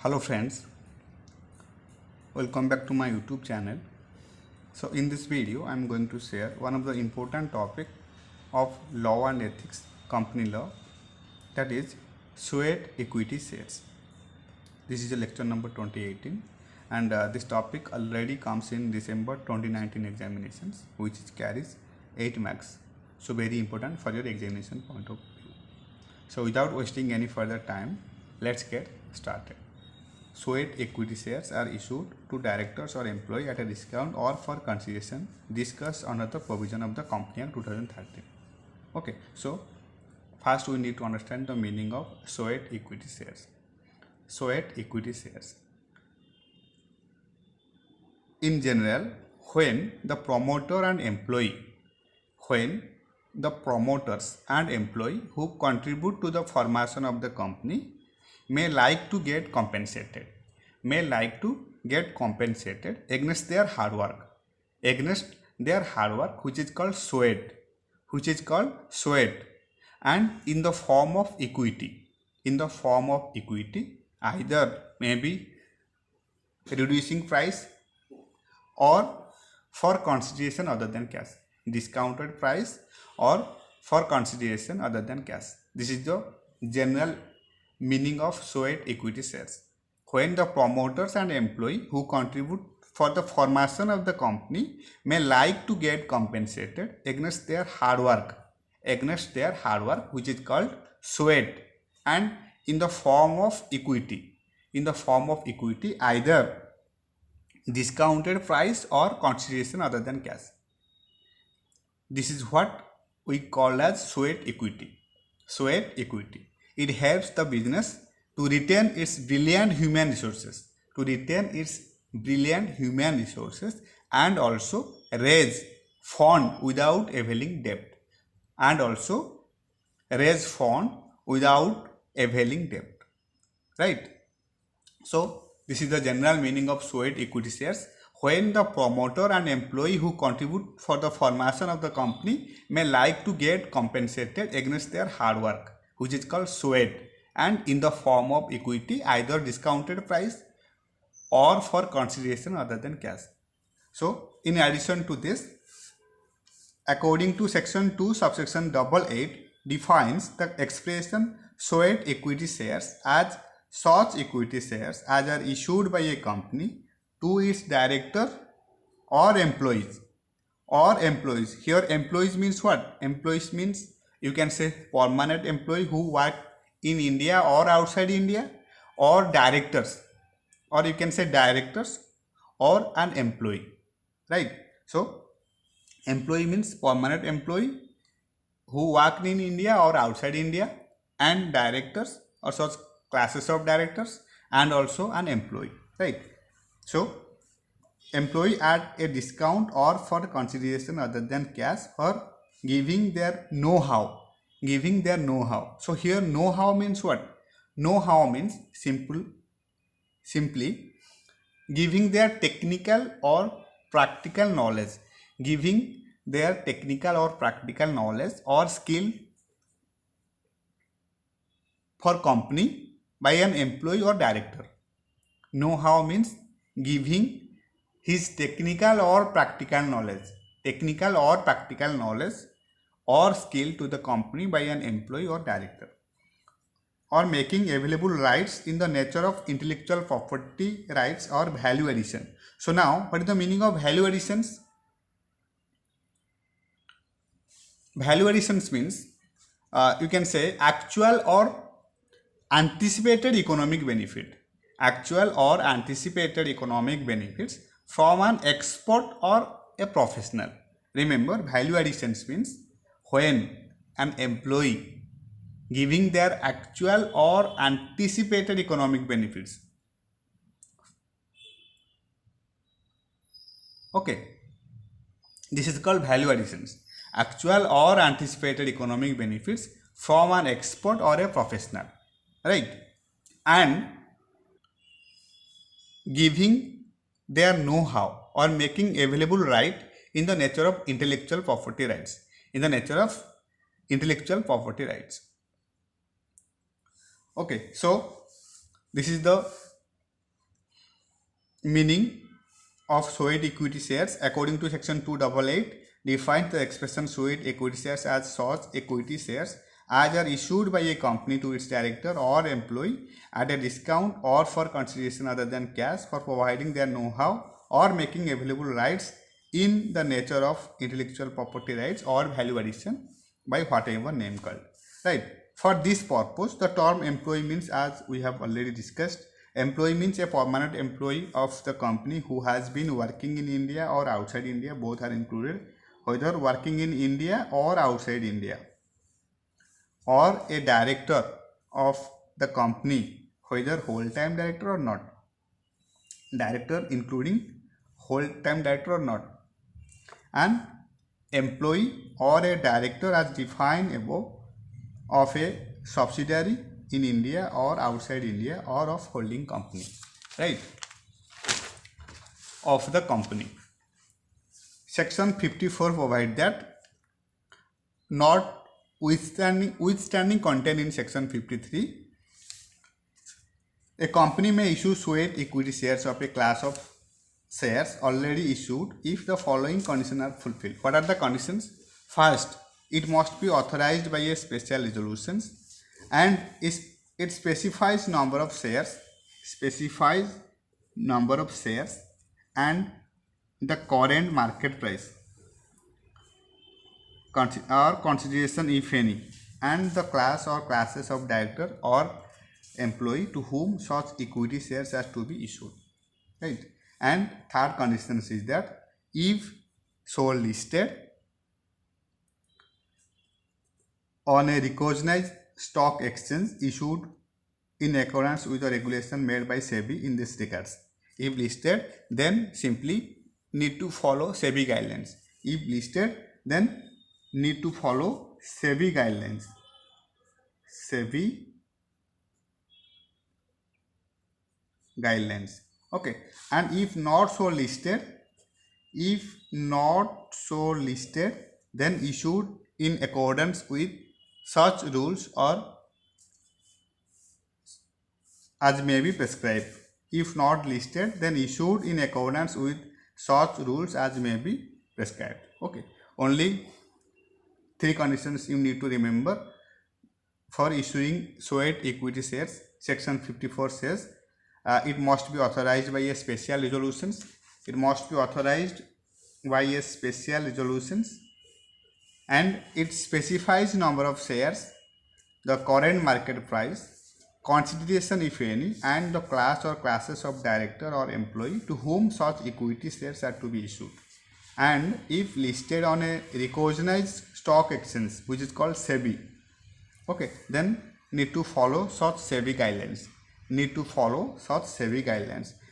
Hello friends, welcome back to my YouTube channel. So in this video I am going to share one of the important topic of law and ethics, company law, that is sweat equity shares. This is a lecture number 2018 and this topic already comes in December 2019 examinations, which carries 8 marks. So very important for your examination point of view. So without wasting any further time, let's get started. Sweat equity shares are issued to directors or employee at a discount or for consideration discussed under the provision of the Company Act 2013. Okay, so first we need to understand the meaning of sweat equity shares. Sweat equity shares. In general, when the promoters and employee who contribute to the formation of the company may like to get compensated against their hard work, which is called sweat, and in the form of equity, either maybe reducing price or for consideration other than cash, discounted price or for consideration other than cash. This is the general meaning of sweat equity shares. When the promoters and employee who contribute for the formation of the company may like to get compensated against their hard work, which is called sweat, and in the form of equity, either discounted price or consideration other than cash. This is what we call as sweat equity. It helps the business to retain its brilliant human resources, and also raise fund without availing debt, right? So this is the general meaning of sweat equity shares. When the promoter and employee who contribute for the formation of the company may like to get compensated against their hard work, which is called sweat, and in the form of equity, either discounted price or for consideration other than cash. So in addition to this, according to section 2 subsection 88 defines the expression sweat equity shares as such equity shares as are issued by a company to its director or employees. Here employees means what? Employees means, you can say, permanent employee who work in India or outside India, or directors, or you can say directors or an employee, right? So employee means permanent employee who work in India or outside India, and directors or such classes of directors, and also an employee, right? So employee at a discount or for consideration other than cash for giving their know-how. So here know-how means what? Know-how means simply giving their technical or practical knowledge, or skill for company by an employee or director. Know-how means giving his technical or practical knowledge or skill to the company by an employee or director, or making available rights in the nature of intellectual property rights or value addition. So now, what is the meaning of value additions? Value additions means, you can say, actual or anticipated economic benefits from an expert or a professional. Remember, value additions means when an employee giving their actual or anticipated economic benefits. Okay, this is called value additions. Actual or anticipated economic benefits from an expert or a professional, right? And giving their know-how or making available right in the nature of intellectual property rights. Okay, so this is the meaning of Suite equity shares according to section 288 defines the expression Suite equity shares as such equity shares as are issued by a company to its director or employee at a discount or for consideration other than cash for providing their know-how or making available rights in the nature of intellectual property rights or value addition by whatever name called. Right. For this purpose, the term employee means, as we have already discussed, employee means a permanent employee of the company who has been working in India or outside India, both are included, whether working in India or outside India, or a director of the company, whether whole-time director or not, director including whole-time director or not, an employee or a director as defined above of a subsidiary in India or outside India or of holding company, right, of the company. Section 54 provides that notwithstanding content in section 53, a company may issue Suite equity shares of a class of shares already issued if the following conditions are fulfilled. What are the conditions? First, it must be authorized by a special resolution and it specifies number of shares and the current market price or consideration if any, and the class or classes of director or employee to whom such equity shares are to be issued, right. And third condition is that if so listed on a recognized stock exchange issued in accordance with the regulation made by SEBI in this regards. If listed, then simply need to follow SEBI guidelines. If listed, then need to follow SEBI guidelines. SEBI guidelines. Okay. And if not so listed, then issued in accordance with such rules or as may be prescribed. If not listed, then issued in accordance with such rules as may be prescribed. Okay. Only three conditions you need to remember for issuing Suite equity shares. Section 54 says it must be authorized by a special resolutions. It must be authorized by a special resolutions, and it specifies number of shares, the current market price, consideration if any, and the class or classes of director or employee to whom such equity shares are to be issued. And if listed on a recognized stock exchange, which is called SEBI, okay, then need to follow such SEBI guidelines.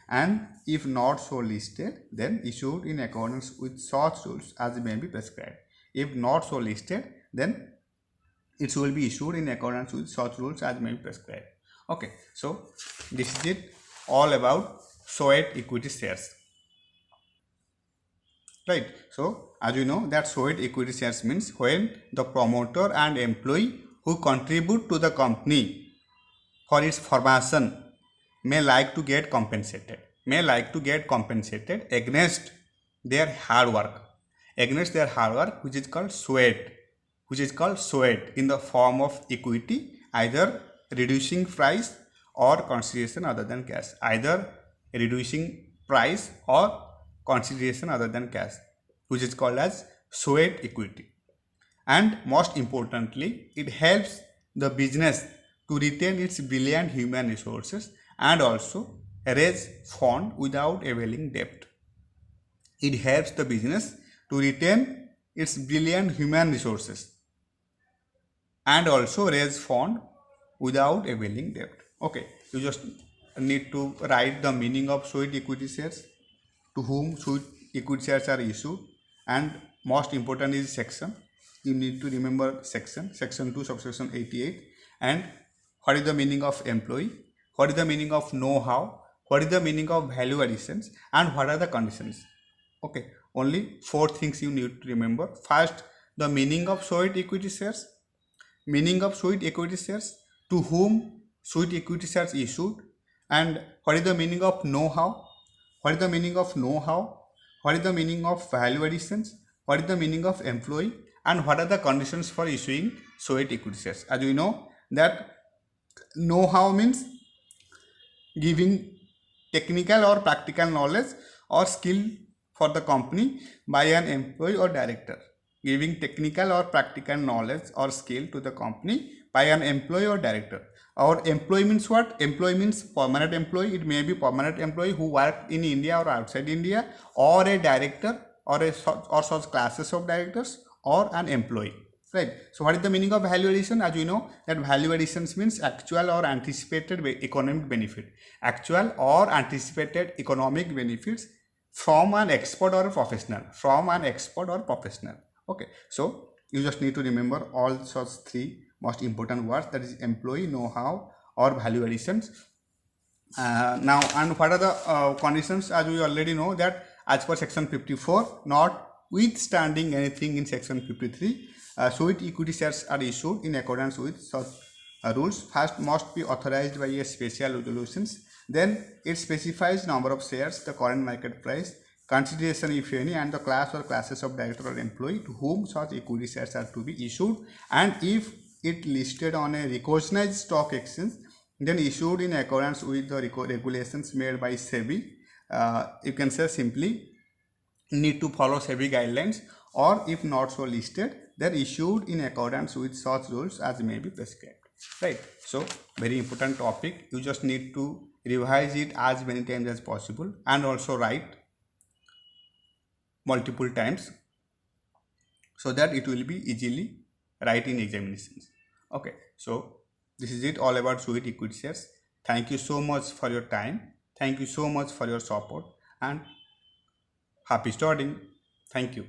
And if not so listed, then issued in accordance with such rules as may be prescribed. If not so listed, then it will be issued in accordance with such rules as may be prescribed. Okay, so this is it all about Suite equity shares, right. So as you know that Suite equity shares means when the promoter and employee who contribute to the company for its formation may like to get compensated against their hard work, which is called Suite in the form of equity, either reducing price or consideration other than cash, which is called as Suite equity. And most importantly, it helps the business to retain its brilliant human resources and also raise fund without availing debt. It helps the business to retain its brilliant human resources and also raise fund without availing debt. Okay, you just need to write the meaning of Suite equity shares, to whom Suite equity shares are issued, and most important is section. You need to remember section 2 subsection 88, and what is the meaning of employee, what is the meaning of know-how, what is the meaning of value additions, and what are the conditions. Okay, only 4 things you need to remember. First, the meaning of Suite equity shares, to whom Suite equity shares issued, and what is the meaning of know-how, what is the meaning of know-how, what is the meaning of value additions, what is the meaning of employee, and what are the conditions for issuing SOET equity shares. As we know that know-how means giving technical or practical knowledge or skill for the company by an employee or director. Giving technical or practical knowledge or skill to the company by an employee or director. Our employee means what? Employee means permanent employee. It may be permanent employee who work in India or outside India, or a director, or such classes of directors, or an employee. Right. So what is the meaning of value addition? As we know that value additions means actual or anticipated economic benefit. Actual or anticipated economic benefits from an expert or a professional. From an expert or professional. Okay. So you just need to remember all such three most important words, that is employee, know-how, or value additions. Now, and what are the conditions? As we already know that as per section 54, notwithstanding anything in section 53, SOET equity shares are issued in accordance with such rules. First, must be authorized by a special resolutions. Then it specifies number of shares, the current market price, consideration if any, and the class or classes of director or employee to whom such equity shares are to be issued, and if it listed on a recognized stock exchange, then issued in accordance with the regulations made by SEBI. You can say simply need to follow SEBI guidelines, or if not so listed, then issued in accordance with such rules as may be prescribed. Right. So very important topic. You just need to revise it as many times as possible, and also write multiple times so that it will be easily write in examinations. Okay. So this is it all about SOET equity shares. Thank you so much for your time. Thank you so much for your support, and happy studying. Thank you.